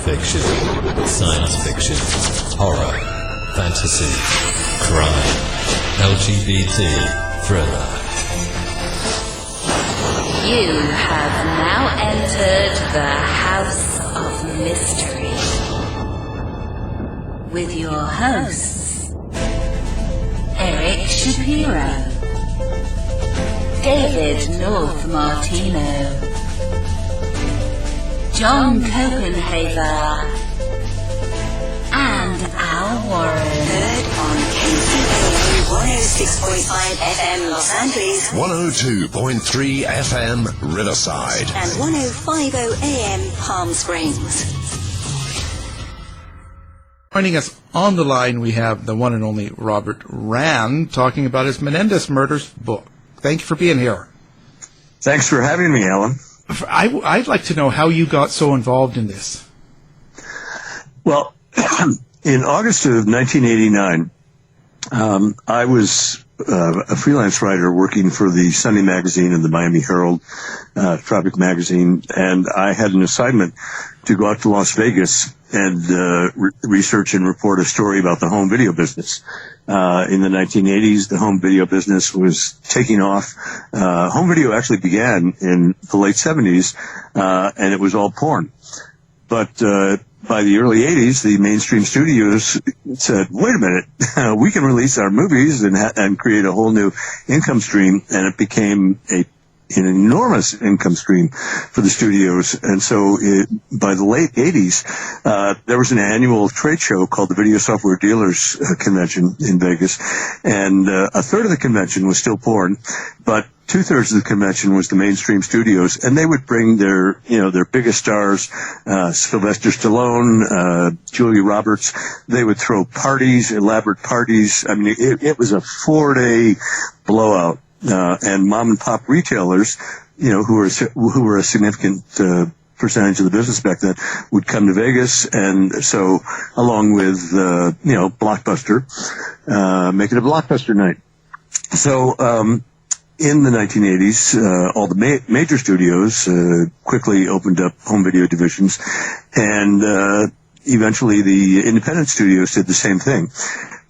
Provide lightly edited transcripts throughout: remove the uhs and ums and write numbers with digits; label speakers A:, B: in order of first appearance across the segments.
A: fiction, science fiction, horror, fantasy, crime, LGBT, thriller.
B: You have now entered the House of Mystery with your hosts, Erik Shapiro, David North Martino, John Copenhaver, and Al Warren.
C: Heard on KCAA 106.5 FM Los Angeles,
D: 102.3 FM Riverside,
C: and 105.0 AM Palm Springs.
E: Joining us on the line, we have the one and only Robert Rand talking about his Menendez Murders book. Thank you for being here.
F: Thanks for having me, Alan.
E: I'd like to know how you got so involved in this.
F: Well, in August of 1989, I was a freelance writer working for the Sunday magazine and the Miami Herald, Tropic magazine, and I had an assignment to go out to Las Vegas and research and report a story about the home video business. In the 1980s, the home video business was taking off. Home video actually began in the late 70s, and it was all porn. But by the early 80s, the mainstream studios said, wait a minute, we can release our movies and create a whole new income stream, and it became an enormous income stream for the studios. And so by the late 80s, there was an annual trade show called the Video Software Dealers Convention in Vegas, and a third of the convention was still porn, but two-thirds of the convention was the mainstream studios, and they would bring their biggest stars, Sylvester Stallone, Julia Roberts. They would throw parties, elaborate parties. I mean, it was a 4-day blowout. And mom and pop retailers, who were a significant percentage of the business back then, would come to Vegas, and so along with Blockbuster, make it a Blockbuster night. So in the 1980s, all the major studios quickly opened up home video divisions, and eventually the independent studios did the same thing.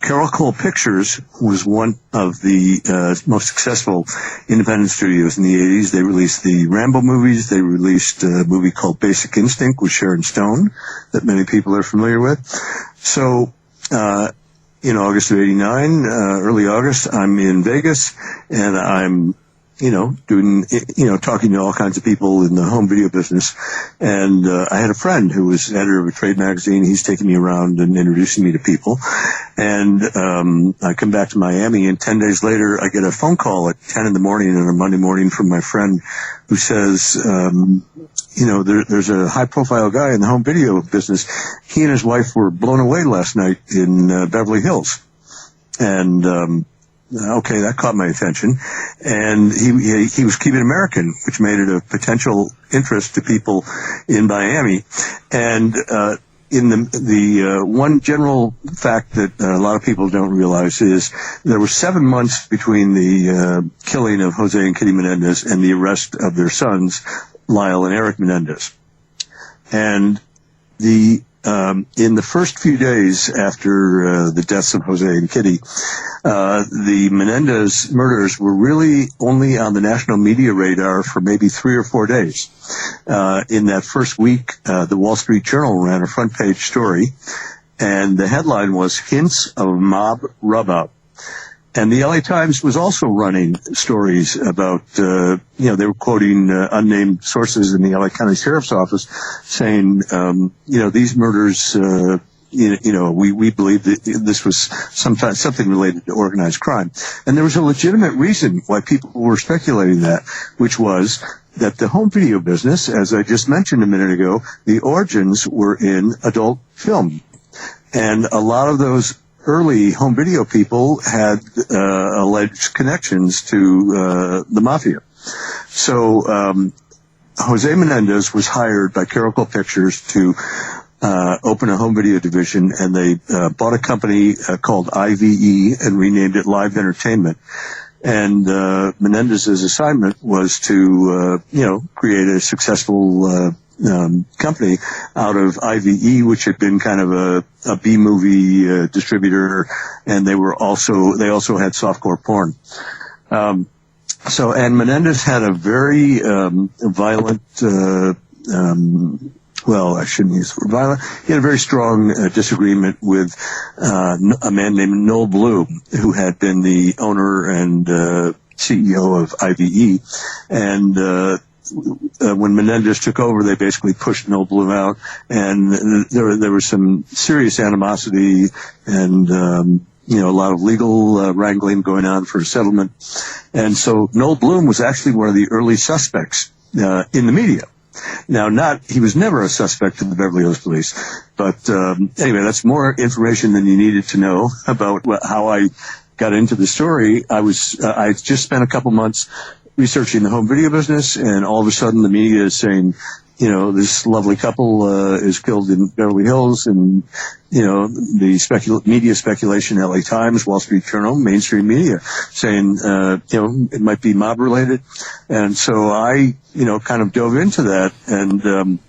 F: Carol Cole Pictures was one of the most successful independent studios in the 80s. They released the Rambo movies. They released a movie called Basic Instinct with Sharon Stone that many people are familiar with. So in August of 89, early August, I'm in Vegas, and I'm talking to all kinds of people in the home video business. And I had a friend who was editor of a trade magazine. He's taking me around and introducing me to people. And I come back to Miami, and 10 days later, I get a phone call at 10 in the morning on a Monday morning from my friend who says, there's a high-profile guy in the home video business. He and his wife were blown away last night in Beverly Hills. And okay, that caught my attention. And he was Cuban American, which made it a potential interest to people in Miami. And in the one general fact that a lot of people don't realize is there were 7 months between the killing of José and Kitty Menendez and the arrest of their sons, Lyle and Erik Menendez. And in the first few days after the deaths of José and Kitty, the Menendez murders were really only on the national media radar for maybe 3 or 4 days. In that first week, the Wall Street Journal ran a front-page story, and the headline was "Hints of Mob Rub-Out." And the LA Times was also running stories about, they were quoting unnamed sources in the LA County Sheriff's Office saying, these murders, we believe that this was something related to organized crime. And there was a legitimate reason why people were speculating that, which was that the home video business, as I just mentioned a minute ago, the origins were in adult film. And a lot of those early home video people had alleged connections to the mafia. So José Menendez was hired by Carol Cole Pictures to open a home video division, and they bought a company called IVE and renamed it Live Entertainment. And Menendez's assignment was to, create a successful company out of IVE, which had been kind of a B movie distributor, and they also had softcore porn. And Menendez had a very violent. Well, I shouldn't use the word violent. He had a very strong disagreement with a man named Noel Bloom, who had been the owner and CEO of IVE. And when Menendez took over, they basically pushed Noel Bloom out, and there was some serious animosity and a lot of legal wrangling going on for a settlement. And so Noel Bloom was actually one of the early suspects in the media. Now, he was never a suspect to the Beverly Hills Police, but anyway, that's more information than you needed to know about how I got into the story. I just spent a couple months researching the home video business, and all of a sudden the media is saying, this lovely couple is killed in Beverly Hills, and the media speculation, LA Times, Wall Street Journal, mainstream media saying it might be mob related. And so I kind of dove into that, and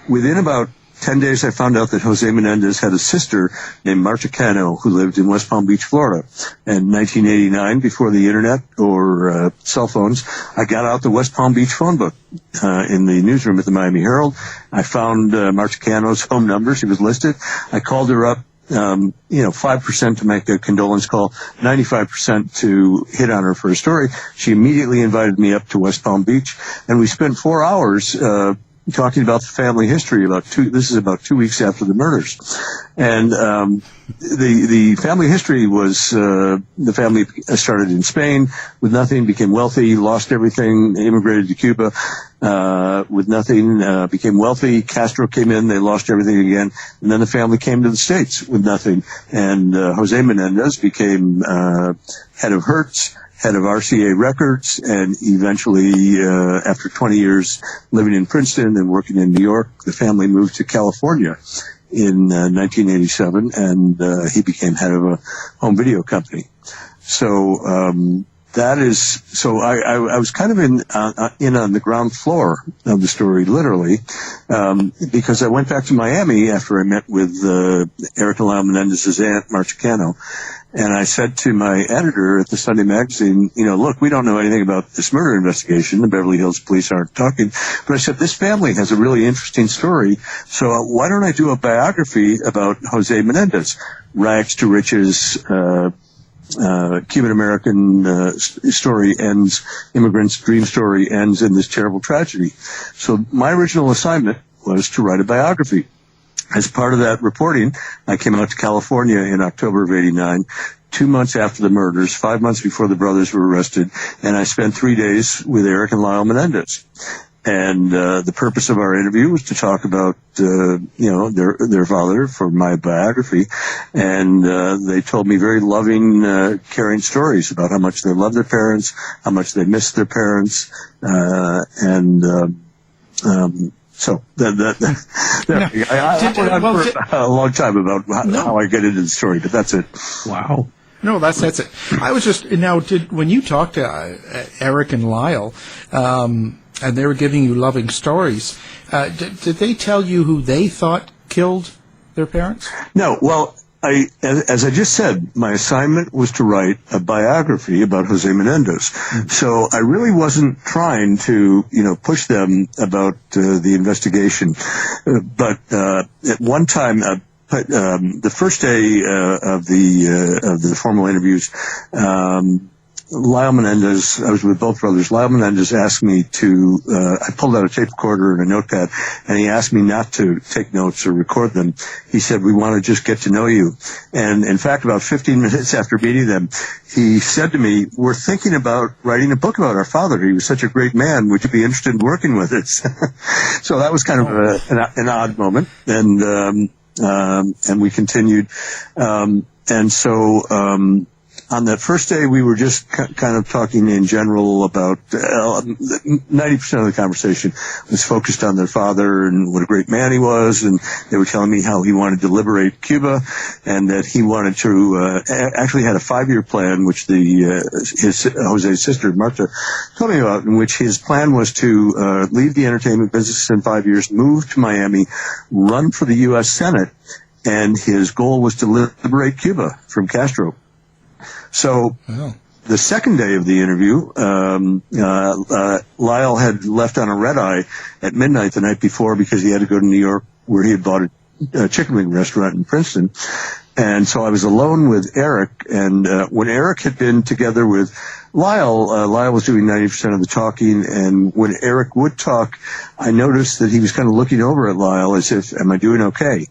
F: within about 10 days, I found out that José Menendez had a sister named Marta Cano who lived in West Palm Beach, Florida. And in 1989, before the internet or cell phones, I got out the West Palm Beach phone book in the newsroom at the Miami Herald. I found Marta Cano's home number. She was listed. I called her up, 5% to make a condolence call, 95% to hit on her for a story. She immediately invited me up to West Palm Beach, and we spent 4 hours talking about the family history. This is about 2 weeks after the murders, and the family history was the family started in Spain with nothing, became wealthy, lost everything, immigrated to Cuba with nothing, became wealthy. Castro came in, they lost everything again, and then the family came to the States with nothing. And José Menendez became head of Hertz, head of RCA Records, and eventually, after 20 years living in Princeton and working in New York, the family moved to California in 1987, and he became head of a home video company. So I was kind of in on the ground floor of the story, literally, because I went back to Miami after I met with Erik and Lyle Menendez's aunt, Marta Cano. And I said to my editor at the Sunday magazine, look, we don't know anything about this murder investigation. The Beverly Hills police aren't talking. But I said, this family has a really interesting story. So why don't I do a biography about José Menendez? Rags to riches, Cuban-American story ends, immigrant's dream story ends in this terrible tragedy. So my original assignment was to write a biography. As part of that reporting, I came out to California in October of '89, 2 months after the murders, 5 months before the brothers were arrested, and I spent 3 days with Erik and Lyle Menendez. And the purpose of our interview was to talk about, their father for my biography. And they told me very loving, caring stories about how much they loved their parents, how much they missed their parents, So I went on for a long time about how I get into the story, but that's it.
E: Wow. No, that's it. I was just when you talked to Erik and Lyle, and they were giving you loving stories, did they tell you who they thought killed their parents? No. Well,
F: as I just said, my assignment was to write a biography about José Menendez. Mm-hmm. So I really wasn't trying to, push them about the investigation. But at one time, the first day of the formal interviews, Lyle Menendez, I was with both brothers. Lyle Menendez asked me to, I pulled out a tape recorder and a notepad, and he asked me not to take notes or record them. He said, we want to just get to know you. And in fact, about 15 minutes after meeting them, he said to me, we're thinking about writing a book about our father. He was such a great man. Would you be interested in working with us? So that was kind of an odd moment. And we continued. on that first day, we were just kind of talking in general about 90% of the conversation was focused on their father and what a great man he was, and they were telling me how he wanted to liberate Cuba, and that he wanted to actually had a 5-year plan, which his Jose's sister Marta told me about, in which his plan was to leave the entertainment business in 5 years, move to Miami, run for the U.S. Senate, and his goal was to liberate Cuba from Castro. So the second day of the interview, Lyle had left on a red eye at midnight the night before because he had to go to New York, where he had bought a chicken wing restaurant in Princeton. And so I was alone with Erik, and when Erik had been together with Lyle, Lyle was doing 90% of the talking, and when Erik would talk, I noticed that he was kind of looking over at Lyle as if, am I doing okay?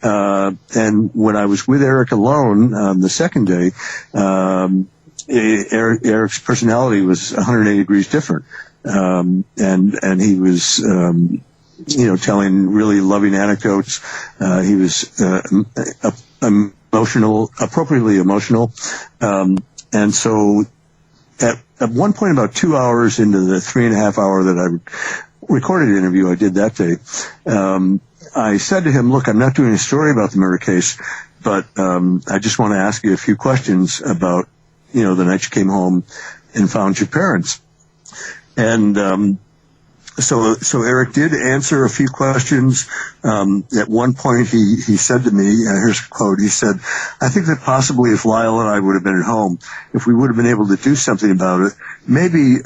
F: And when I was with Erik alone the second day, Erik's personality was 180 degrees different, and he was telling really loving anecdotes. He was appropriately emotional, and so at one point, about 2 hours into the 3.5 hour that I recorded interview I did that day, I said to him, look, I'm not doing a story about the murder case, but I just want to ask you a few questions about, the night you came home and found your parents. And so Erik did answer a few questions. At one point, he said to me, here's a quote, he said, I think that possibly if Lyle and I would have been at home, if we would have been able to do something about it, maybe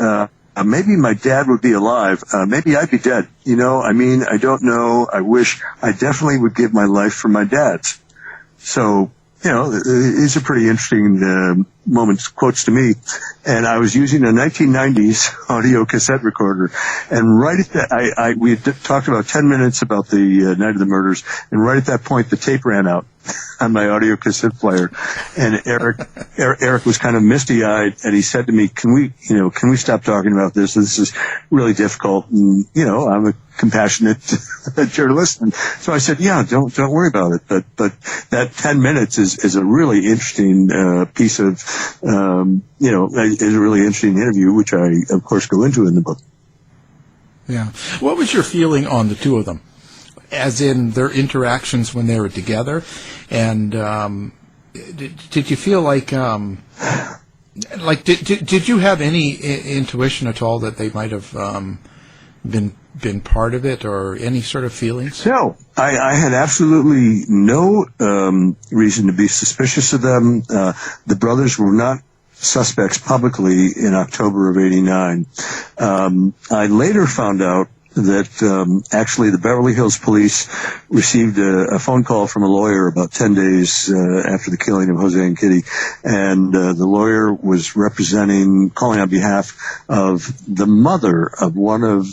F: my dad would be alive. Maybe I'd be dead. I don't know. I wish I definitely would give my life for my dad's. So, these are pretty interesting moments, quotes to me. And I was using a 1990s audio cassette recorder. And right at that, we had talked about 10 minutes about the night of the murders. And right at that point, the tape ran out on my audio cassette player. And Erik was kind of misty-eyed, and he said to me, can we stop talking about this? This is really difficult. And, I'm a compassionate journalist. And so I said, yeah, don't worry about it. But that 10 minutes is a really interesting piece of, is a really interesting interview, which I, of course, go into in the book.
E: Yeah. What was your feeling on the two of them, as in their interactions when they were together? And did you feel like did you have any intuition at all that they might have been part of it, or any sort of feelings?
F: No, I had absolutely no reason to be suspicious of them. The brothers were not suspects publicly in October of '89. I later found out that actually the Beverly Hills police received a phone call from a lawyer about 10 days after the killing of José and Kitty, and the lawyer was calling on behalf of the mother of one of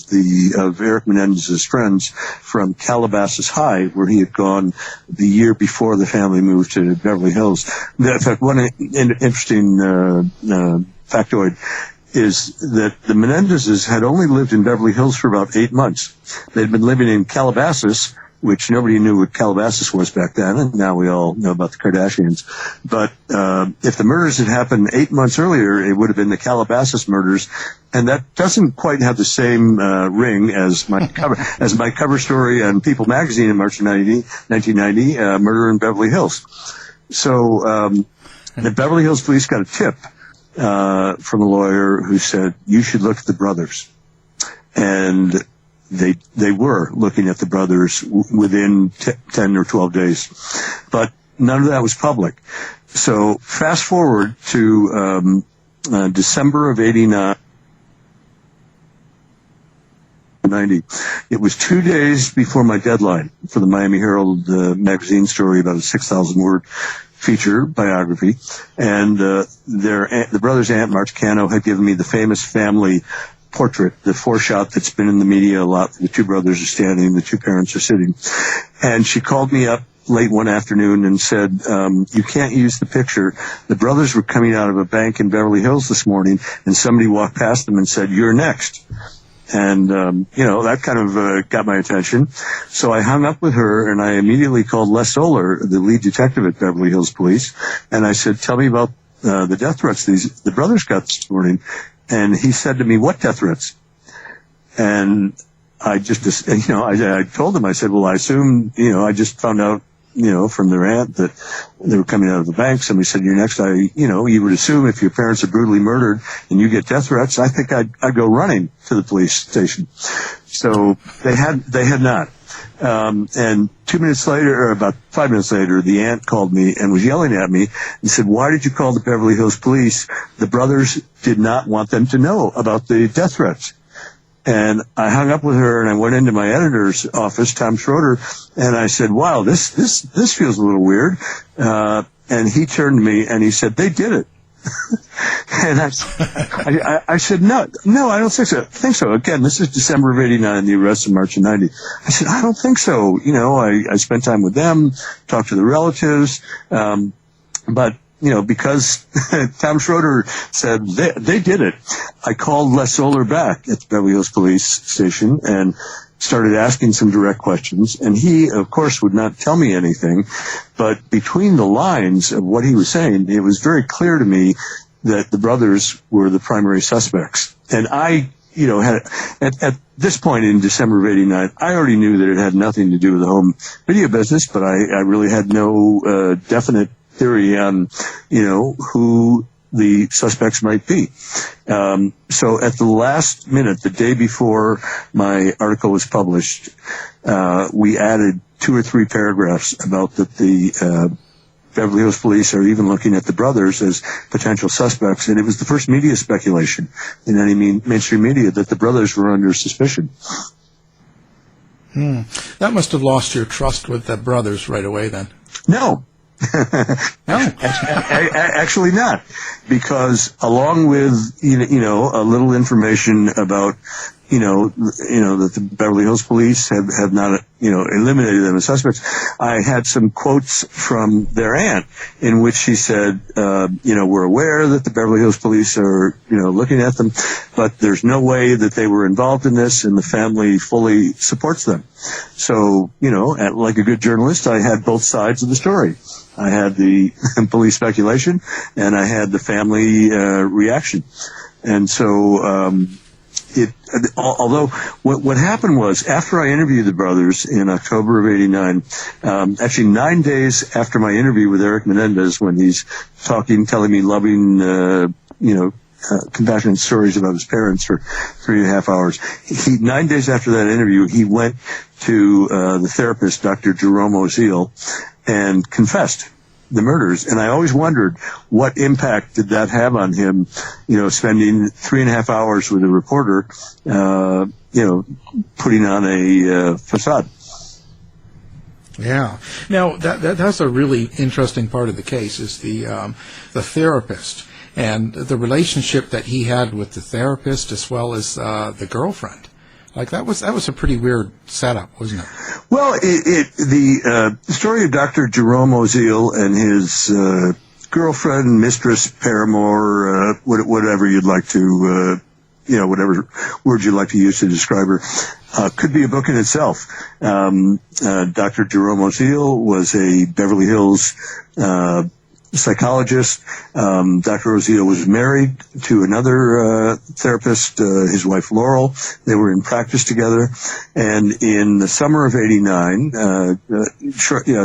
F: Erik Menendez's friends from Calabasas High, where he had gone the year before the family moved to Beverly Hills. In fact, one interesting factoid is that the Menendezes had only lived in Beverly Hills for about 8 months. They'd been living in Calabasas, which nobody knew what Calabasas was back then, and now we all know about the Kardashians. But if the murders had happened 8 months earlier, it would have been the Calabasas murders, and that doesn't quite have the same ring as my cover story on People magazine in March of 1990, Murder in Beverly Hills. So the Beverly Hills police got a tip from a lawyer who said, you should look at the brothers. And they were looking at the brothers within 10 or 12 days. But none of that was public. So fast forward to December of '89. It was 2 days before my deadline for the Miami Herald magazine story about a 6,000-word feature biography, and the brothers' aunt, March Cano, had given me the famous family portrait, the foreshot that's been in the media a lot. The two brothers are standing, the two parents are sitting. And she called me up late one afternoon and said, you can't use the picture. The brothers were coming out of a bank in Beverly Hills this morning, and somebody walked past them and said, you're next. And, that kind of got my attention. So I hung up with her, and I immediately called Les Solar, the lead detective at Beverly Hills Police, and I said, tell me about the death threats the brothers got this morning. And he said to me, "What death threats?" And I just, I told him, I said, "Well, I assume, I just found out, from their aunt that they were coming out of the bank." Somebody said, "You're next." You would assume if your parents are brutally murdered and you get death threats, I think I'd go running to the police station. So they had not. And 2 minutes later, or about 5 minutes later, the aunt called me and was yelling at me and said, "Why did you call the Beverly Hills police? The brothers did not want them to know about the death threats." And I hung up with her and I went into my editor's office, Tom Schroeder, and I said, "Wow, this feels a little weird." And he turned to me and he said, "They did it." And I said, no, I don't think so. Again, this is December of '89, the arrest in March of '90. I said, "I don't think so. I spent time with them, talked to the relatives, but because Tom Schroeder said they did it, I called Les Solar back at the Beverly Hills police station and started asking some direct questions. And he, of course, would not tell me anything. But between the lines of what he was saying, it was very clear to me that the brothers were the primary suspects. And I, had at this point in December of '89, I already knew that it had nothing to do with the home video business, but I really had no definite theory on, who the suspects might be. So at the last minute, the day before my article was published, we added 2 or 3 paragraphs about that the Beverly Hills police are even looking at the brothers as potential suspects, and it was the first media speculation in any mainstream media that the brothers were under suspicion.
E: That must have lost your trust with the brothers right away then.
F: No.
E: No,
F: actually not, because along with a little information about that the Beverly Hills police have not eliminated them as suspects, I had some quotes from their aunt in which she said, "We're aware that the Beverly Hills police are looking at them, but there's no way that they were involved in this, and the family fully supports them." So like a good journalist, I had both sides of the story. I had the police speculation, and I had the family reaction. And so although what happened was, after I interviewed the brothers in October of '89, actually 9 days after my interview with Erik Menendez, when he's telling me loving, compassionate stories about his parents for 3.5 hours, 9 days after that interview, he went to the therapist, Dr. Jerome Oziel, and confessed the murders. And I always wondered, what impact did that have on him, spending 3.5 hours with a reporter, putting on a facade.
E: Yeah. Now, that's a really interesting part of the case, is the therapist and the relationship that he had with the therapist as well as the girlfriend. Like that was a pretty weird setup, wasn't it?
F: Well, the story of Dr. Jerome Oziel and his girlfriend, mistress, paramour, whatever you'd like to, whatever words you'd like to use to describe her, could be a book in itself. Dr. Jerome Oziel was a Beverly Hills psychologist. Dr. Oziel was married to another therapist, his wife Laurel. They were in practice together. And in the summer of '89, a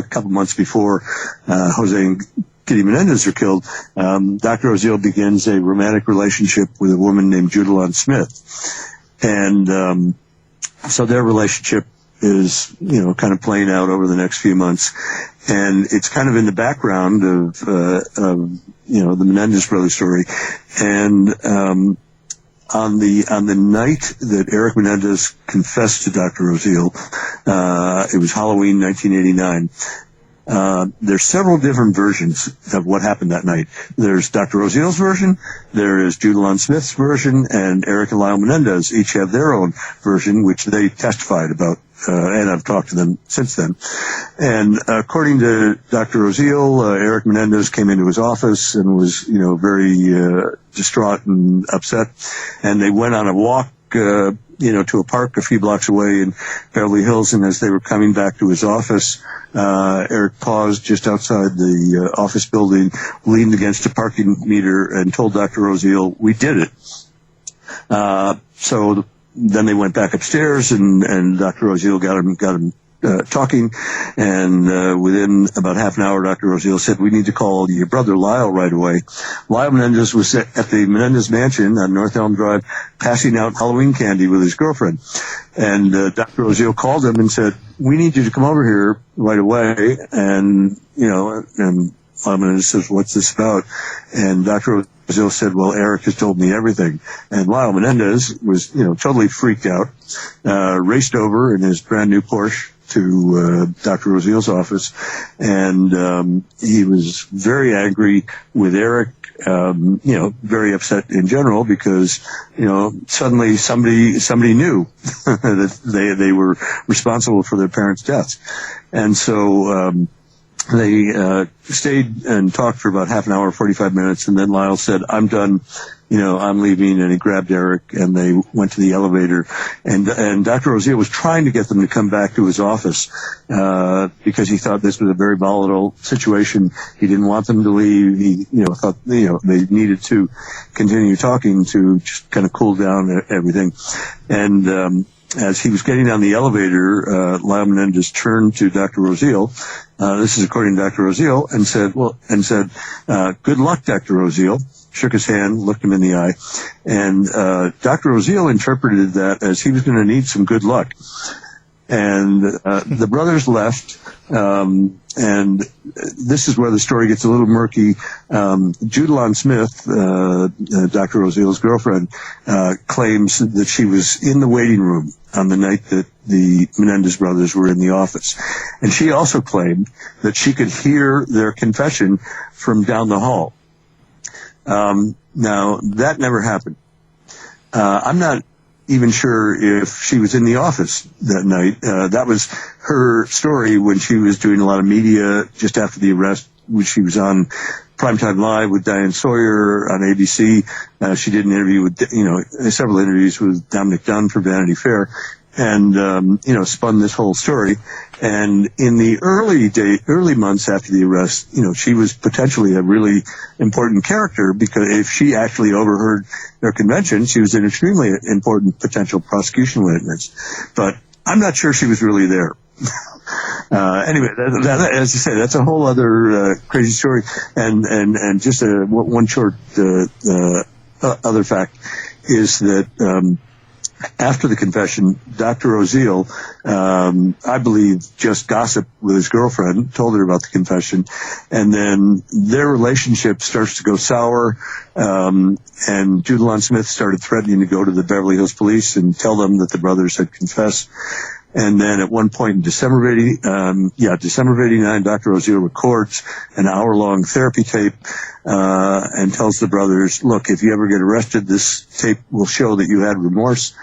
F: couple months before José and Kitty Menendez are killed, Dr. Oziel begins a romantic relationship with a woman named Judalon Smith. And so their relationship is, kind of playing out over the next few months. And it's kind of in the background of the Menendez brothers story. And on the night that Erik Menendez confessed to Dr. Oziel, it was Halloween 1989. There's several different versions of what happened that night. There's Dr. Oziel's version, there is Judalon Smith's version, and Erik and Lyle Menendez each have their own version, which they testified about, and I've talked to them since then. And according to Dr. Oziel, Erik Menendez came into his office and was, very distraught and upset, and they went on a walk to a park a few blocks away in Beverly Hills. And as they were coming back to his office, Erik paused just outside the office building, leaned against a parking meter, and told Dr. Oziel, "We did it." So then they went back upstairs, and Dr. Oziel got him talking, and within about half an hour, Dr. Oziel said, "We need to call your brother Lyle right away." Lyle Menendez was at the Menendez mansion on North Elm Drive, passing out Halloween candy with his girlfriend, and Dr. Oziel called him and said, "We need you to come over here right away." And Lyle Menendez says, "What's this about?" And Dr. Oziel said, "Well, Erik has told me everything." And Lyle Menendez was, totally freaked out, raced over in his brand new Porsche to Dr. Oziel's office, and he was very angry with Erik, very upset in general because, suddenly somebody knew that they were responsible for their parents' deaths. And so they stayed and talked for about half an hour, 45 minutes, and then Lyle said, "I'm done. I'm leaving," and he grabbed Erik, and they went to the elevator. And Dr. Oziel was trying to get them to come back to his office because he thought this was a very volatile situation. He didn't want them to leave. He, thought, they needed to continue talking to just kind of cool down everything. And as he was getting down the elevator, Lyle Menendez turned to Dr. Oziel. This is according to Dr. Oziel, and said, "Good luck, Dr. Oziel." Shook his hand, looked him in the eye, and Dr. Oziel interpreted that as he was going to need some good luck. And the brothers left, and this is where the story gets a little murky. Judalon Smith, Dr. Oziel's girlfriend, claims that she was in the waiting room on the night that the Menendez brothers were in the office. And she also claimed that she could hear their confession from down the hall. Now, that never happened. I'm not even sure if she was in the office that night. That was her story when she was doing a lot of media just after the arrest, which she was on Primetime Live with Diane Sawyer on ABC. She did an interview with, several interviews with Dominic Dunn for Vanity Fair, and, spun this whole story. And in the early months after the arrest, she was potentially a really important character because if she actually overheard their convention, she was an extremely important potential prosecution witness. But I'm not sure she was really there. Anyway, as I say, that's a whole other crazy story. And just one short other fact is that after the confession, Dr. Oziel, I believe, just gossiped with his girlfriend, told her about the confession, and then their relationship starts to go sour, and Judalon Smith started threatening to go to the Beverly Hills police and tell them that the brothers had confessed. And then at one point in December of 89, Dr. Oziel records an hour-long therapy tape and tells the brothers, "Look, if you ever get arrested, this tape will show that you had remorse."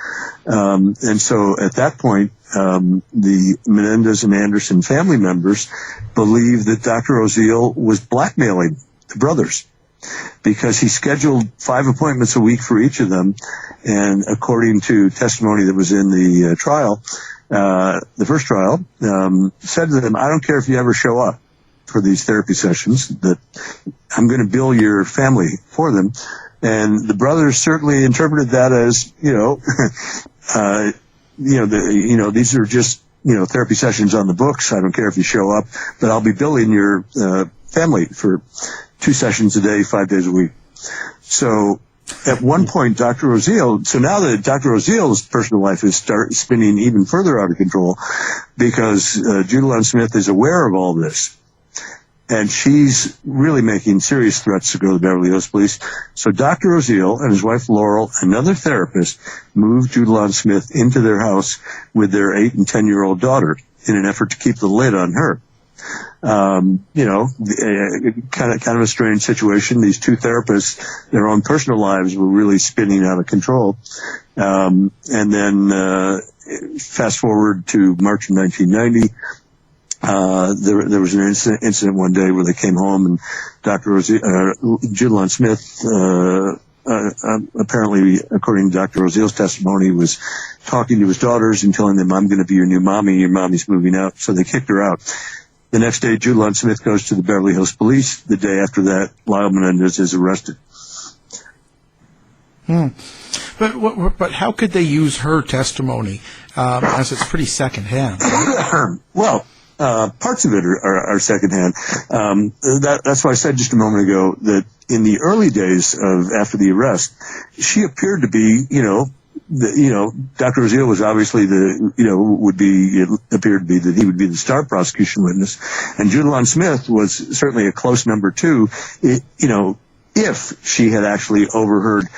F: And so at that point, the Menendez and Anderson family members believe that Dr. Oziel was blackmailing the brothers because he scheduled 5 appointments a week for each of them. And according to testimony that was in the trial, the first trial, said to them, "I don't care if you ever show up for these therapy sessions, that I'm going to bill your family for them." And the brothers certainly interpreted that as, these are just, therapy sessions on the books. I don't care if you show up, but I'll be billing your family for 2 sessions a day, 5 days a week. So at one point, Dr. Oziel, so now that Dr. Oziel's personal life is spinning even further out of control because Judalon Smith is aware of all this. And she's really making serious threats to go to the Beverly Hills police. So Dr. Oziel and his wife Laurel, another therapist, moved Judalon Smith into their house with their 8 and 10-year-old daughter in an effort to keep the lid on her. Kind of a strange situation. These 2 therapists, their own personal lives were really spinning out of control. And then fast forward to March of 1990. There was an incident one day where they came home and Dr. Judalon Smith apparently, according to Dr. Oziel's testimony, was talking to his daughters and telling them, "I'm going to be your new mommy. Your mommy's moving out." So they kicked her out. The next day, Judalon Smith goes to the Beverly Hills police. The day after that, Lyle Menendez is arrested.
E: But how could they use her testimony, as it's pretty secondhand?
F: Well, parts of it are secondhand. That's why I said just a moment ago that in the early days of after the arrest, she appeared to be, Dr. Oziel was obviously appeared to be that he would be the star prosecution witness, and Judalon Smith was certainly a close number two, if she had actually overheard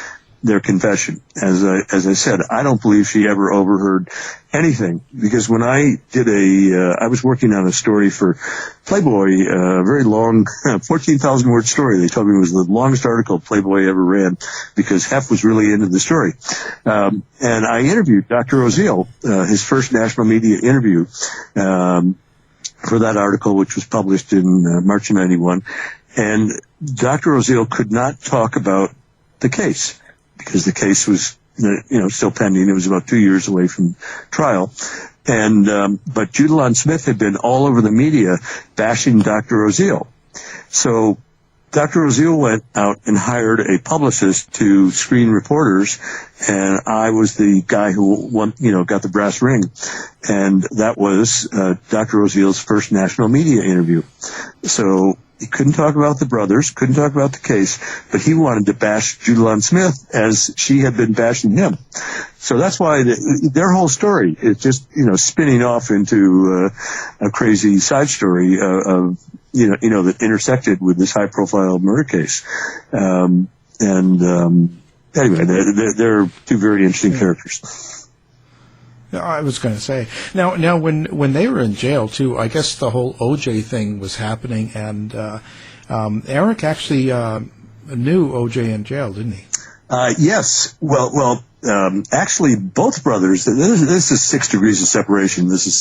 F: their confession. As I said, I don't believe she ever overheard anything, because when I did I was working on a story for Playboy, a very long, 14,000 word story. They told me it was the longest article Playboy ever ran, because Hef was really into the story. And I interviewed Dr. Oziel, his first national media interview, for that article, which was published in March of 91. And Dr. Oziel could not talk about the case, because the case was, still pending. It was about 2 years away from trial. And, but Judalon Smith had been all over the media bashing Dr. Oziel. So Dr. Oziel went out and hired a publicist to screen reporters, and I was the guy who got the brass ring. And that was, Dr. Oziel's first national media interview. So he couldn't talk about the brothers, couldn't talk about the case, but he wanted to bash Judalon Smith as she had been bashing him. So that's why their whole story is just, spinning off into a crazy side story that intersected with this high-profile murder case. Anyway, they're two very interesting characters.
E: I was going to say, now when they were in jail too, I guess the whole OJ thing was happening, and Erik actually knew OJ in jail, didn't he?
F: Yes. Well, actually, both brothers. This is 6 degrees of separation. This is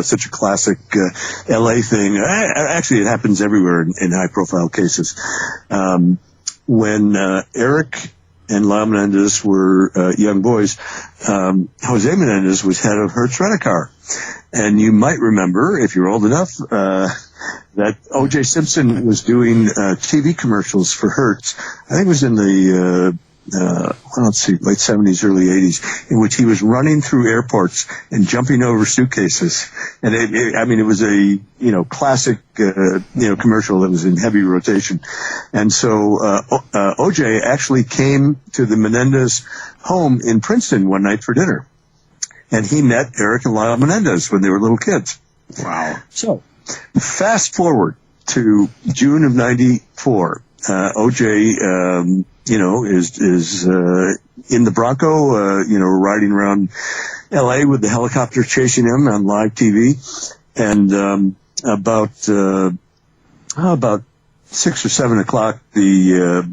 F: such a classic L.A. thing. Actually, it happens everywhere in high-profile cases. When Erik and Lyle Menendez were young boys, José Menendez was head of Hertz Rent-A-Car. And you might remember, if you're old enough, that O.J. Simpson was doing TV commercials for Hertz. I think it was in the late 70s, early 80s, in which he was running through airports and jumping over suitcases. And it was a, classic, commercial that was in heavy rotation. And so, OJ actually came to the Menendez home in Princeton one night for dinner. And he met Erik and Lyle Menendez when they were little kids. Wow. So, fast forward to June of 94. OJ, is in the Bronco, riding around L.A. with the helicopter chasing him on live TV. And about 6 or 7 o'clock, the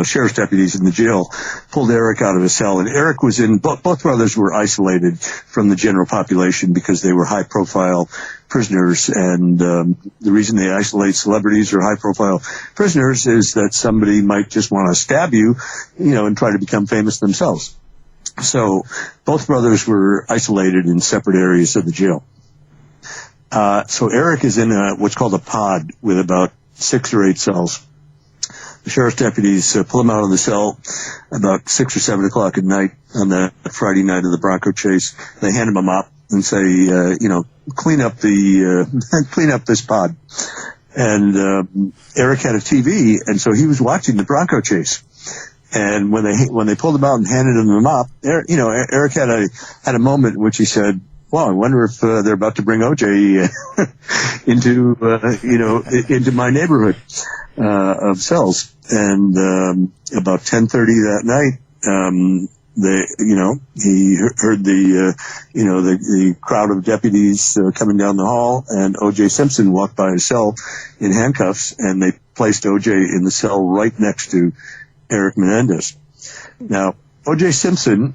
F: sheriff's deputies in the jail pulled Erik out of his cell, and Erik was in. Both brothers were isolated from the general population because they were high-profile prisoners, and the reason they isolate celebrities or high-profile prisoners is that somebody might just want to stab you, and try to become famous themselves. So both brothers were isolated in separate areas of the jail. So Erik is in what's called a pod with about 6 or 8 cells. The sheriff's deputies pull him out of the cell about 6 or 7 o'clock at night on that Friday night of the Bronco chase. They hand him a mop and say, clean up this pod. And Erik had a TV, and so he was watching the Bronco chase. And when they pulled him out and handed him the mop, Erik had a moment in which he said, "Well, I wonder if they're about to bring OJ into my neighborhood of cells." And about 10:30 that night, he heard the crowd of deputies coming down the hall, and O.J. Simpson walked by his cell in handcuffs, and they placed O.J. in the cell right next to Erik Menendez. Now, O.J. Simpson,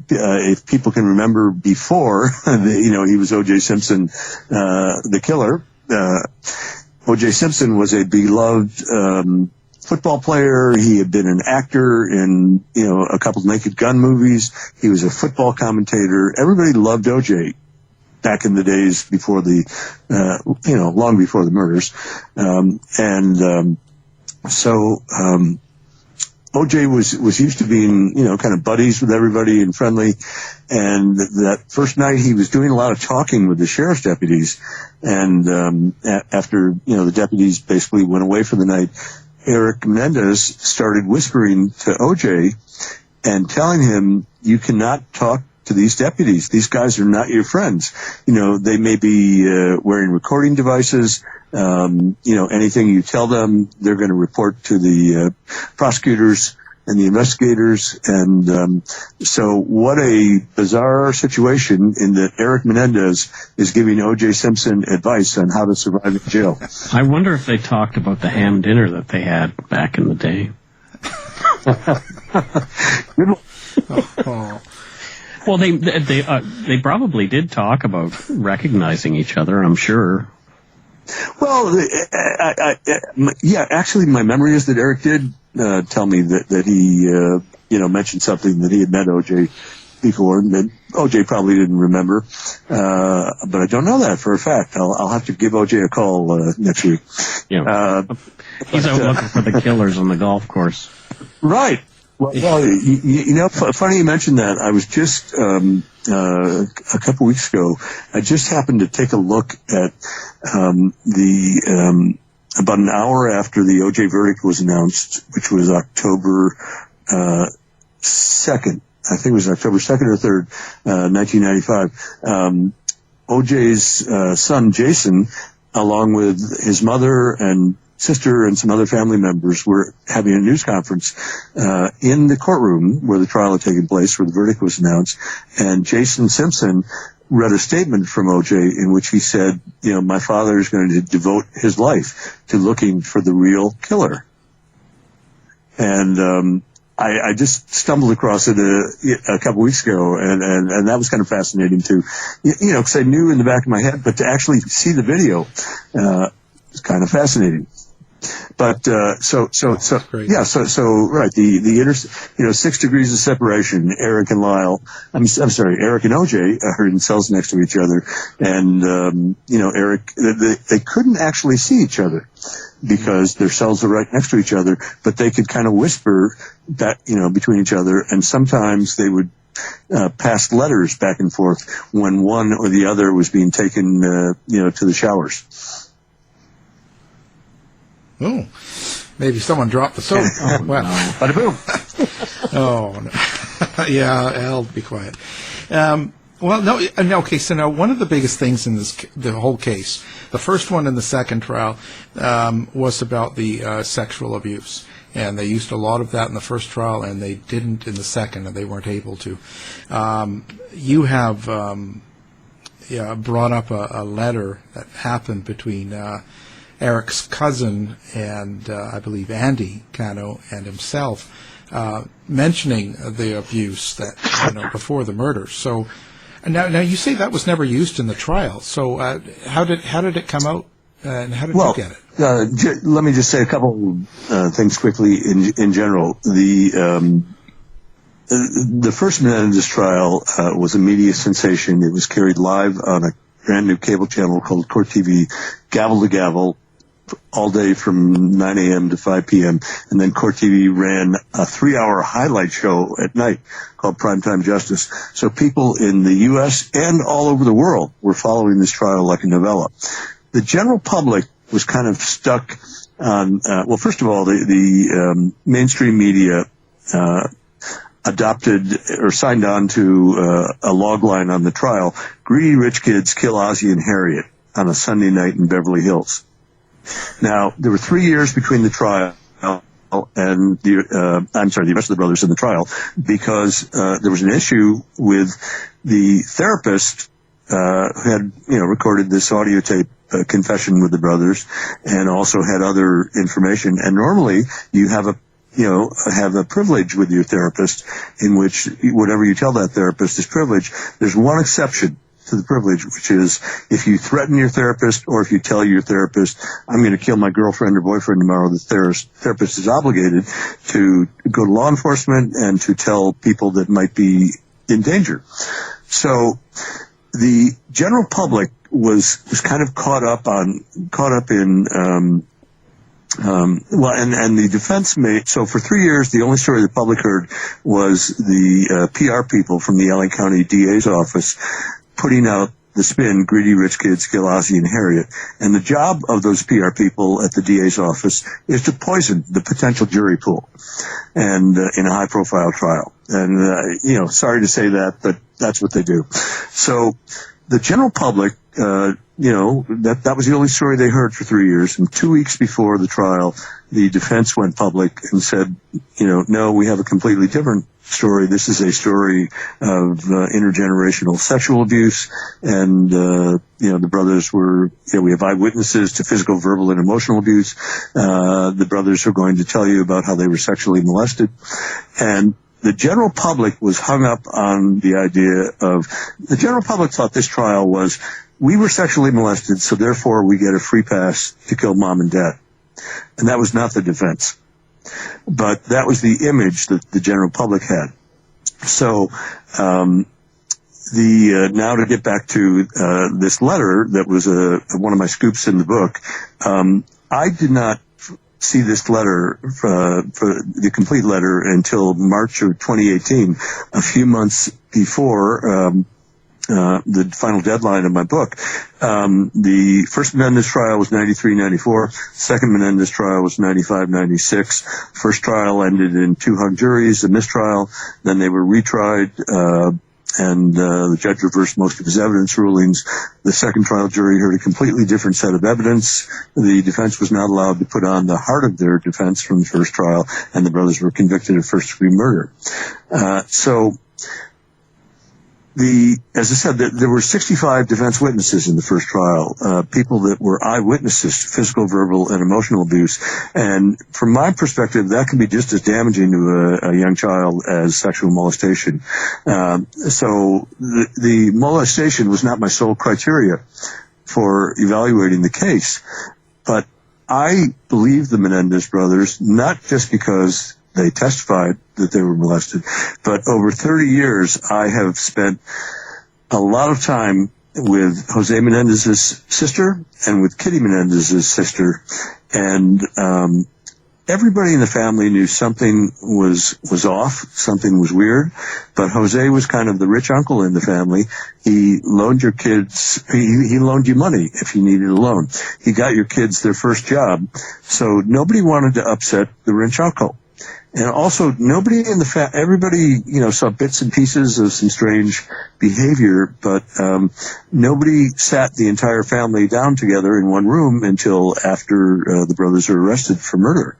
F: if people can remember before, he was O.J. Simpson, the killer. O.J. Simpson was a beloved football player. He had been an actor in, a couple of Naked Gun movies. He was a football commentator. Everybody loved O.J. back in the days before long before the murders. O.J. was used to being, kind of buddies with everybody and friendly. And that first night he was doing a lot of talking with the sheriff's deputies. And, after, the deputies basically went away for the night, Erik Menendez started whispering to O.J. and telling him, you cannot talk to these deputies. These guys are not your friends. They may be wearing recording devices. Anything you tell them, they're going to report to the prosecutors and the investigators. And so what a bizarre situation in that Erik Menendez is giving O.J. Simpson advice on how to survive in jail.
G: I wonder if they talked about the ham dinner that they had back in the day. Well, they probably did talk about recognizing each other, I'm sure.
F: Well, actually, my memory is that Erik did tell me that he, mentioned something that he had met O.J. before, and that O.J. probably didn't remember. But I don't know that for a fact. I'll have to give O.J. a call next week.
G: Yeah. He's out looking for the killers on the golf course.
F: Right. Well, funny you mentioned that. I was just a couple weeks ago. I just happened to take a look at about an hour after the O.J. verdict was announced, which was October 2nd. I think it was October 2nd or 3rd, 1995. O.J.'s son Jason, along with his mother and sister and some other family members, were having a news conference in the courtroom where the trial had taken place, where the verdict was announced. And Jason Simpson read a statement from O.J. in which he said, my father is going to devote his life to looking for the real killer. And I just stumbled across it a couple weeks ago, and that was kind of fascinating too. Because I knew in the back of my head, but to actually see the video was kind of fascinating. But right. The 6 degrees of separation. Erik and Lyle. I'm sorry. Erik and O.J. are in cells next to each other, and Erik. They couldn't actually see each other because their cells are right next to each other, but they could kind of whisper that between each other, and sometimes they would pass letters back and forth when one or the other was being taken to the showers.
E: Oh, maybe someone dropped the soap. Oh, well.
F: Bada boom.
E: Oh, no. Yeah, Al, be quiet. Okay, so now one of the biggest things in the whole case, the first one in the second trial, was about the sexual abuse. And they used a lot of that in the first trial, and they didn't in the second, and they weren't able to. You have brought up a letter that happened between Erik's cousin and I believe Andy Cano and himself, mentioning the abuse that before the murder. So now you say that was never used in the trial. So how did it come out, and how did you get it?
F: Let me just say a couple things quickly. In general, the first Menendez trial was a media sensation. It was carried live on a brand new cable channel called Court TV, gavel to gavel, all day from 9 a.m. to 5 p.m. And then Court TV ran a 3-hour highlight show at night called Primetime Justice. So people in the U.S. and all over the world were following this trial like a novella. The general public was kind of stuck on, first of all, the mainstream media adopted or signed on to a log line on the trial: greedy rich kids kill Ozzie and Harriet on a Sunday night in Beverly Hills. Now, there were 3 years between the trial and the rest of the brothers in the trial, because there was an issue with the therapist who had recorded this audio tape confession with the brothers, and also had other information. And normally you have a privilege with your therapist, in which whatever you tell that therapist is privilege. There's one exception. to the privilege, which is if you threaten your therapist or if you tell your therapist, I'm going to kill my girlfriend or boyfriend tomorrow, the therapist is obligated to go to law enforcement and to tell people that might be in danger. So the general public was kind of caught up in and the defense made, so for 3 years, the only story the public heard was the PR people from the LA County DA's office putting out the spin, greedy rich kids, kill Ozzie and Harriet. And the job of those PR people at the DA's office is to poison the potential jury pool and in a high profile trial. And, sorry to say that, but that's what they do. So the general public, that was the only story they heard for 3 years. And 2 weeks before the trial, the defense went public and said, no, we have a completely different story. This is a story of intergenerational sexual abuse. And, the brothers were, we have eyewitnesses to physical, verbal, and emotional abuse. The brothers are going to tell you about how they were sexually molested. And the general public was hung up on the idea of, the general public thought this trial was, we were sexually molested, so therefore we get a free pass to kill mom and dad. And that was not the defense. But that was the image that the general public had. So, now to get back to, this letter that was, one of my scoops in the book, I did not see this letter, for the complete letter until March of 2018, a few months before, the final deadline of my book. The first Menendez trial was 93-94. Second Menendez trial was 95-96. First trial ended in 2 hung juries, a mistrial. Then they were retried, and the judge reversed most of his evidence rulings. The second trial jury heard a completely different set of evidence. The defense was not allowed to put on the heart of their defense from the first trial, and the brothers were convicted of first-degree murder. As I said, there were 65 defense witnesses in the first trial, people that were eyewitnesses to physical, verbal, and emotional abuse. And from my perspective, that can be just as damaging to a young child as sexual molestation. So the molestation was not my sole criteria for evaluating the case. But I believe the Menendez brothers, not just because they testified that they were molested, but over 30 years, I have spent a lot of time with José Menendez's sister and with Kitty Menendez's sister, and everybody in the family knew something was off, something was weird, but José was kind of the rich uncle in the family. He loaned your kids, he loaned you money if you needed a loan. He got your kids their first job, so nobody wanted to upset the rich uncle. And also, nobody in the everybody, saw bits and pieces of some strange behavior, but nobody sat the entire family down together in one room until after the brothers were arrested for murder.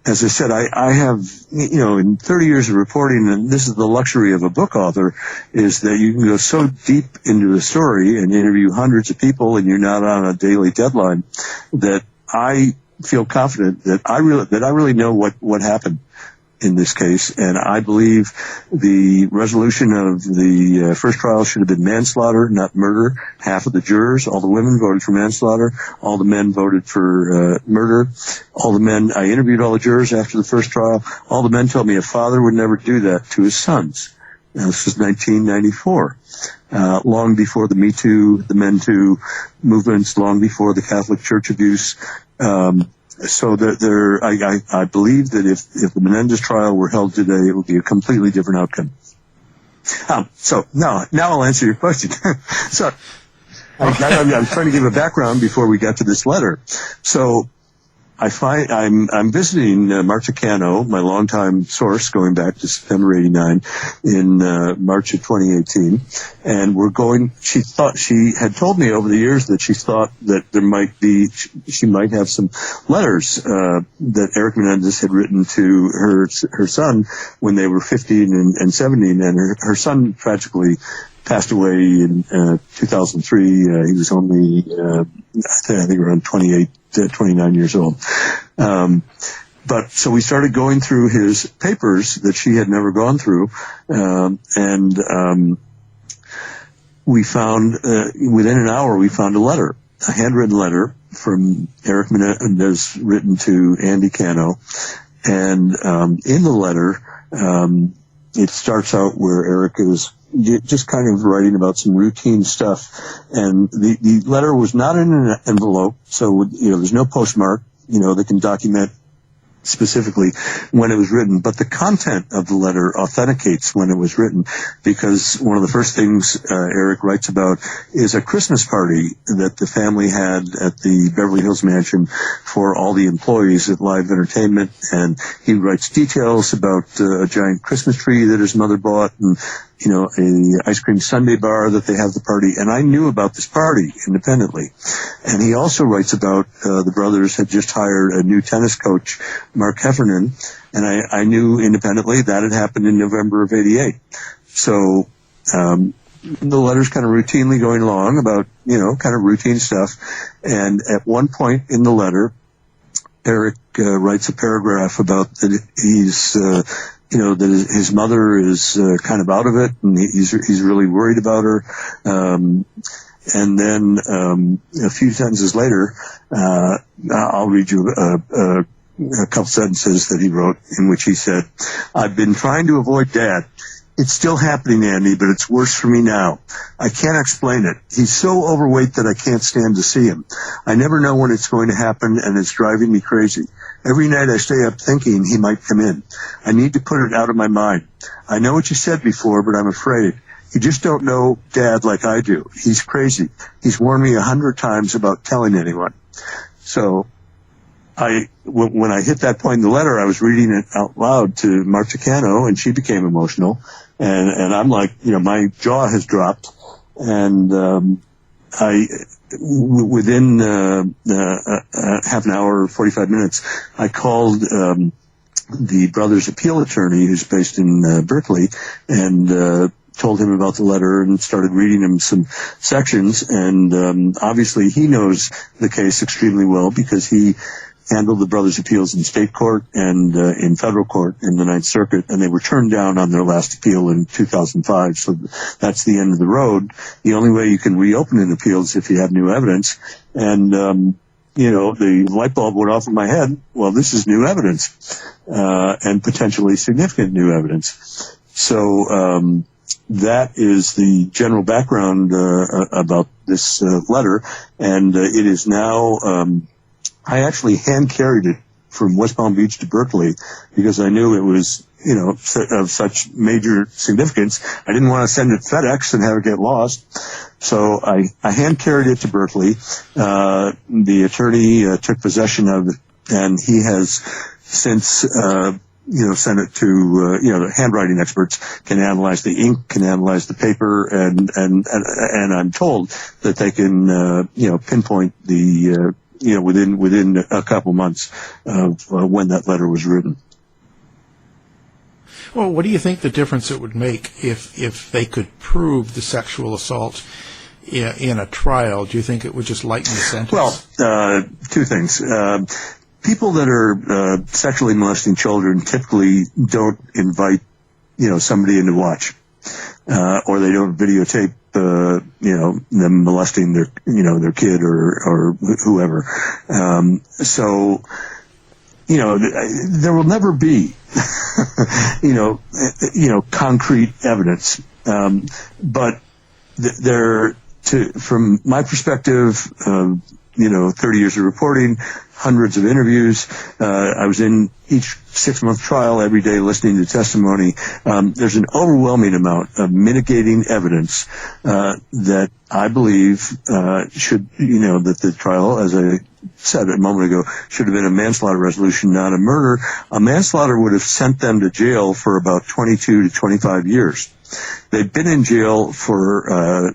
F: As I said, I have, in 30 years of reporting, and this is the luxury of a book author, is that you can go so deep into a story and interview hundreds of people, and you're not on a daily deadline, that I feel confident that I really know what happened in this case, and I believe the resolution of the first trial should have been manslaughter, not murder. Half of the jurors, all the women voted for manslaughter, all the men voted for murder. All the men, I interviewed all the jurors after the first trial. All the men told me a father would never do that to his sons. Now, this was 1994. Long before the Me Too, the Men Too movements, long before the Catholic Church abuse. So I believe that if the Menendez trial were held today, it would be a completely different outcome. So now I'll answer your question. So I'm trying to give a background before we got to this letter. So I'm visiting Marta Cano, my longtime source, going back to September '89, in March of 2018, and she had told me over the years that she thought that she might have some letters that Erik Menendez had written to her son when they were 15 and 17, and her son tragically passed away in 2003. He was only, I think, around 29 years old. But so we started going through his papers that she had never gone through, and we found, within an hour, we found a letter, a handwritten letter from Erik Menendez written to Andy Cano. And in the letter, it starts out where Erik is just kind of writing about some routine stuff. And the letter was not in an envelope, so, there's no postmark, that can document specifically when it was written, but the content of the letter authenticates when it was written, because one of the first things Erik writes about is a Christmas party that the family had at the Beverly Hills mansion for all the employees at Live Entertainment, and he writes details about a giant Christmas tree that his mother bought, and a ice cream sundae bar that they have the party. And I knew about this party independently. And he also writes about the brothers had just hired a new tennis coach, Mark Heffernan, and I knew independently that had happened in November of '88. So the letter's kind of routinely going along about, kind of routine stuff. And at one point in the letter, Erik writes a paragraph about that he's that his mother is kind of out of it, and he's really worried about her. And then a few sentences later, I'll read you a couple sentences that he wrote, in which he said, "I've been trying to avoid Dad. It's still happening, Andy, but it's worse for me now. I can't explain it. He's so overweight that I can't stand to see him. I never know when it's going to happen, and it's driving me crazy. Every night I stay up thinking he might come in. I need to put it out of my mind. I know what you said before, but I'm afraid. You just don't know Dad like I do. He's crazy. He's warned me 100 times about telling anyone." So when I hit that point in the letter, I was reading it out loud to Marta Cano, and she became emotional. And I'm like, my jaw has dropped. And within half an hour, 45 minutes, I called the brother's appeal attorney, who's based in Berkeley, and told him about the letter and started reading him some sections. And obviously he knows the case extremely well, because he handled the brothers' appeals in state court and in federal court in the Ninth Circuit, and they were turned down on their last appeal in 2005. So that's the end of the road. The only way you can reopen an appeal is if you have new evidence. And the light bulb went off in my head. Well, this is new evidence, and potentially significant new evidence. So that is the general background about this letter, and it is now. I actually hand carried it from West Palm Beach to Berkeley because I knew it was, of such major significance. I didn't want to send it FedEx and have it get lost. So I hand carried it to Berkeley. The attorney took possession of it, and he has since, sent it to, the handwriting experts can analyze the ink, can analyze the paper, and I'm told that they can, pinpoint the, within a couple months of when that letter was written.
E: Well, what do you think the difference it would make if they could prove the sexual assault in a trial? Do you think it would just lighten the sentence?
F: Well, two things. People that are sexually molesting children typically don't invite, somebody in to watch, or they don't videotape them molesting their kid or whoever. So, there will never be, concrete evidence. But from my perspective, 30 years of reporting, hundreds of interviews. I was in each 6-month trial every day listening to testimony. There's an overwhelming amount of mitigating evidence that I believe that the trial, as I said a moment ago, should have been a manslaughter resolution, not a murder. A manslaughter would have sent them to jail for about 22 to 25 years. They've been in jail for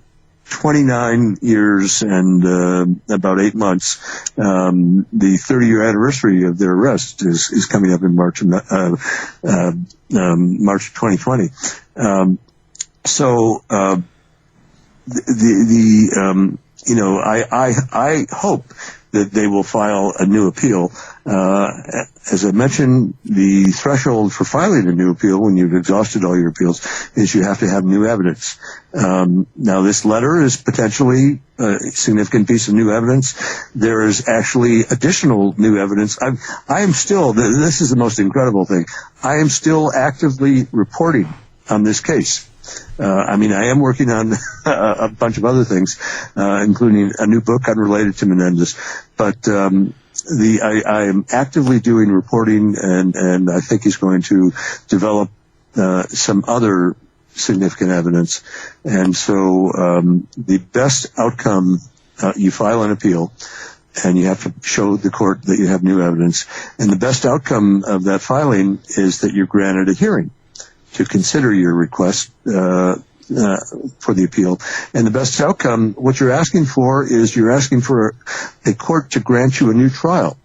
F: 29 years and about 8 months. The 30-year anniversary of their arrest is coming up in March of 2020. I hope that they will file a new appeal. As I mentioned, the threshold for filing a new appeal when you've exhausted all your appeals is you have to have new evidence. Now, this letter is potentially a significant piece of new evidence. There is actually additional new evidence. I am still, this is the most incredible thing, I am still actively reporting on this case. I am working on a bunch of other things, including a new book unrelated to Menendez. But I am actively doing reporting, and I think he's going to develop some other significant evidence. And so the best outcome, you file an appeal, and you have to show the court that you have new evidence. And the best outcome of that filing is that you're granted a hearing to consider your request for the appeal. And the best outcome, what you're asking for is you're asking for a court to grant you a new trial.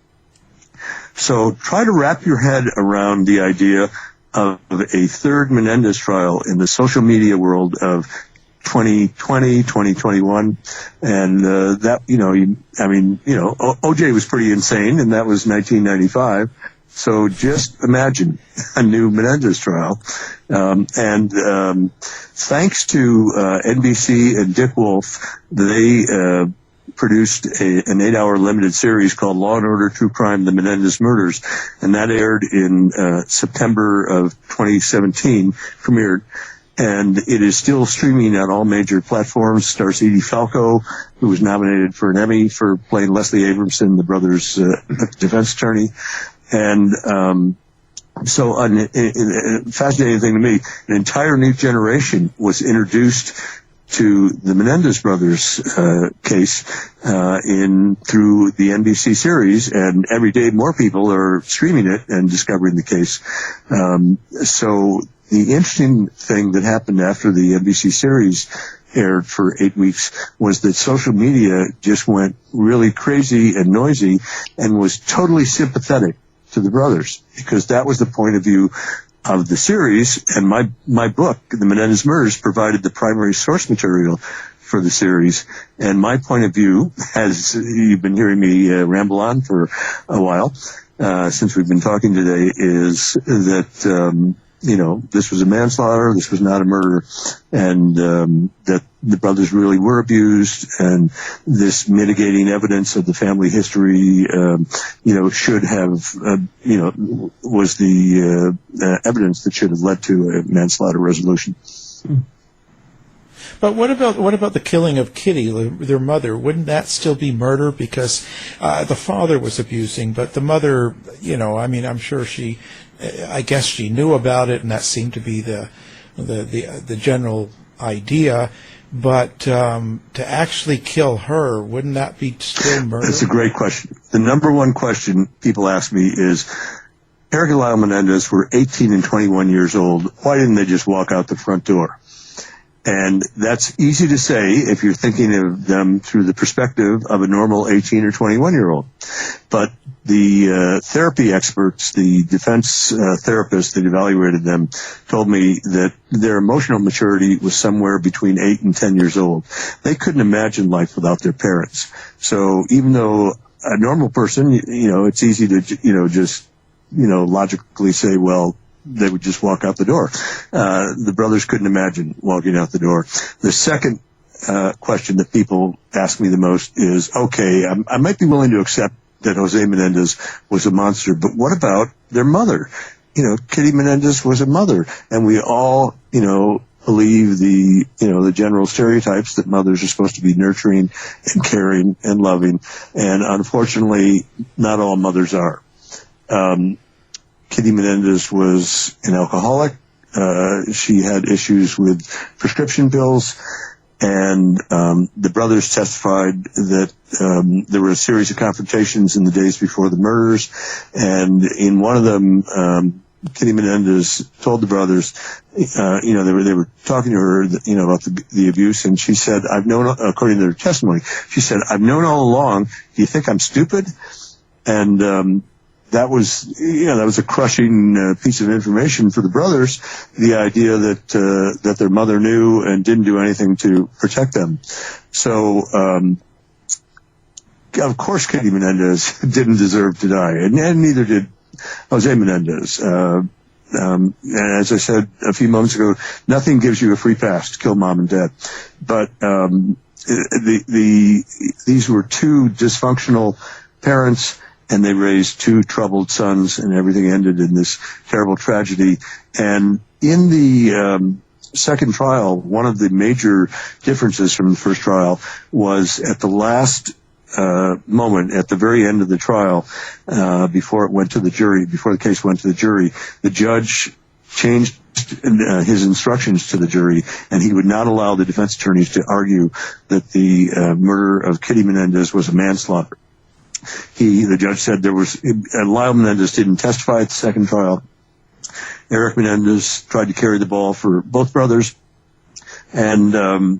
F: So try to wrap your head around the idea of a third Menendez trial in the social media world of 2020, 2021. And OJ was pretty insane, and that was 1995. So just imagine a new Menendez trial. Thanks to NBC and Dick Wolf, they produced an 8-hour limited series called Law and Order True Crime, The Menendez Murders, and that aired in September of 2017, premiered. And it is still streaming on all major platforms. Stars Edie Falco, who was nominated for an Emmy for playing Leslie Abramson, the brother's defense attorney. And fascinating thing to me, an entire new generation was introduced to the Menendez brothers case through the NBC series, and every day more people are streaming it and discovering the case. So the interesting thing that happened after the NBC series aired for 8 weeks was that social media just went really crazy and noisy and was totally sympathetic to the brothers, because that was the point of view of the series. And my book, The Menendez Murders, provided the primary source material for the series. And my point of view, as you've been hearing me ramble on for a while, since we've been talking today, is that this was a manslaughter, this was not a murder, and that the brothers really were abused, and this mitigating evidence of the family history, should have, was the evidence that should have led to a manslaughter resolution.
E: But what about the killing of Kitty, their mother? Wouldn't that still be murder? Because the father was abusing, but the mother, I'm sure I guess she knew about it, and that seemed to be the general idea. But to actually kill her, wouldn't that be still murder?
F: That's a great question. The number one question people ask me is, Erik and Lyle Menendez were 18 and 21 years old. Why didn't they just walk out the front door? And that's easy to say if you're thinking of them through the perspective of a normal 18 or 21-year-old. But the therapy experts, the defense therapists that evaluated them, told me that their emotional maturity was somewhere between 8 and 10 years old. They couldn't imagine life without their parents. So even though a normal person, it's easy to, just logically say, well, they would just walk out the door. The brothers couldn't imagine walking out the door. The second question that people ask me the most is, okay, I might be willing to accept that José Menendez was a monster, but what about their mother? Kitty Menendez was a mother, and we all, believe the general stereotypes that mothers are supposed to be nurturing and caring and loving, and unfortunately, not all mothers are. Kitty Menendez was an alcoholic. She had issues with prescription pills, and the brothers testified that there were a series of confrontations in the days before the murders, and in one of them, Kitty Menendez told the brothers, they were talking to her, about the abuse, and she said, I've known, according to their testimony, she said, I've known all along. Do you think I'm stupid? And that was a crushing piece of information for the brothers, the idea that their mother knew and didn't do anything to protect them. So of course, Kitty Menendez didn't deserve to die, and neither did Jose Menendez. And as I said a few moments ago, nothing gives you a free pass to kill mom and dad. But these were two dysfunctional parents, and they raised two troubled sons, and everything ended in this terrible tragedy. And in the second trial, one of the major differences from the first trial was at the last moment, at the very end of the trial, before it went to the jury, before the case went to the jury, the judge changed his instructions to the jury, and he would not allow the defense attorneys to argue that the murder of Kitty Menendez was a manslaughter. The judge said Lyle Menendez didn't testify at the second trial. Erik Menendez tried to carry the ball for both brothers, and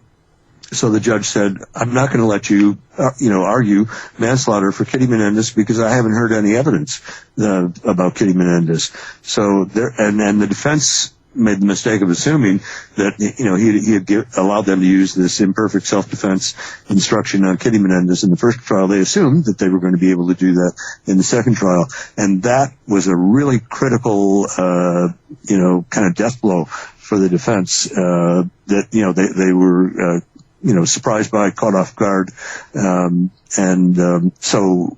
F: so the judge said, I'm not going to let you, argue manslaughter for Kitty Menendez because I haven't heard any evidence about Kitty Menendez. So and the defense made the mistake of assuming that, he had allowed them to use this imperfect self-defense instruction on Kitty Menendez in the first trial. They assumed that they were going to be able to do that in the second trial. And that was a really critical, kind of death blow for the defense, that, they were, surprised by, caught off guard. So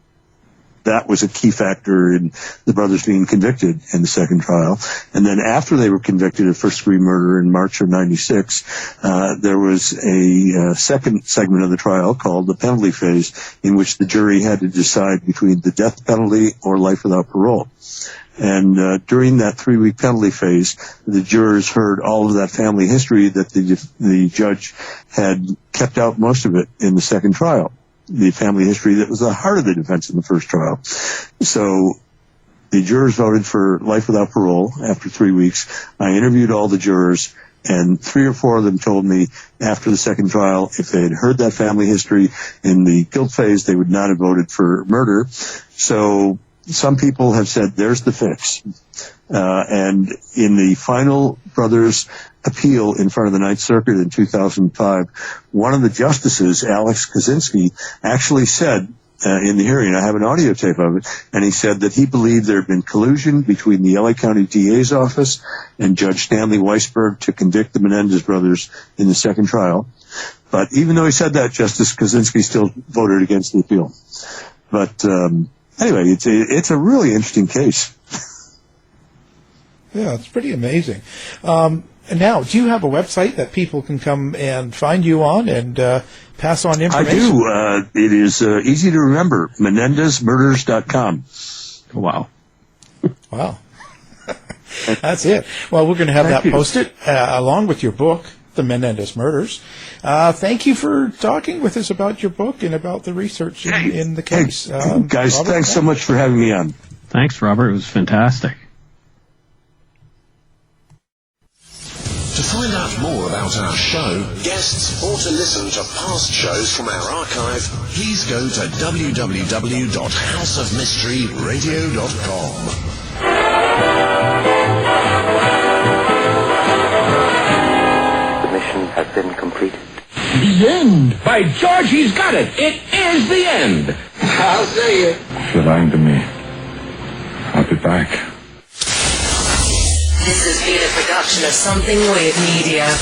F: that was a key factor in the brothers being convicted in the second trial. And then after they were convicted of first-degree murder in March of 96, there was a second segment of the trial called the penalty phase, in which the jury had to decide between the death penalty or life without parole. And during that 3-week penalty phase, the jurors heard all of that family history that the judge had kept out most of it in the second trial. The family history that was the heart of the defense in the first trial. So the jurors voted for life without parole after 3 weeks. I interviewed all the jurors, and 3 or 4 of them told me after the second trial, if they had heard that family history in the guilt phase, they would not have voted for murder. So some people have said, there's the fix. And in the final brothers' appeal in front of the Ninth Circuit in 2005, one of the justices, Alex Kaczynski, actually said in the hearing, I have an audio tape of it, and he said that he believed there had been collusion between the LA County DA's office and Judge Stanley Weisberg to convict the Menendez brothers in the second trial. But even though he said that, Justice Kaczynski still voted against the appeal. But anyway, it's a really interesting case.
E: Yeah, it's pretty amazing. And now, do you have a website that people can come and find you on and pass on information?
F: I do. It is easy to remember, MenendezMurders.com.
G: Wow.
E: Wow. That's it. Well, we're going to have that posted along with your book, The Menendez Murders. Thank you for talking with us about your book and about the research in the case.
F: Guys, Robert, thanks so much for having me on.
G: Thanks, Robert. It was fantastic.
D: To find out more about our show, guests, or to listen to past shows from our archive, please go to www.houseofmysteryradio.com.
H: The mission has been completed.
I: The end! By George, he's got it! It is the end! I'll say it.
J: If you're lying to me, I'll be back.
C: This has been a production of Something Weird Media.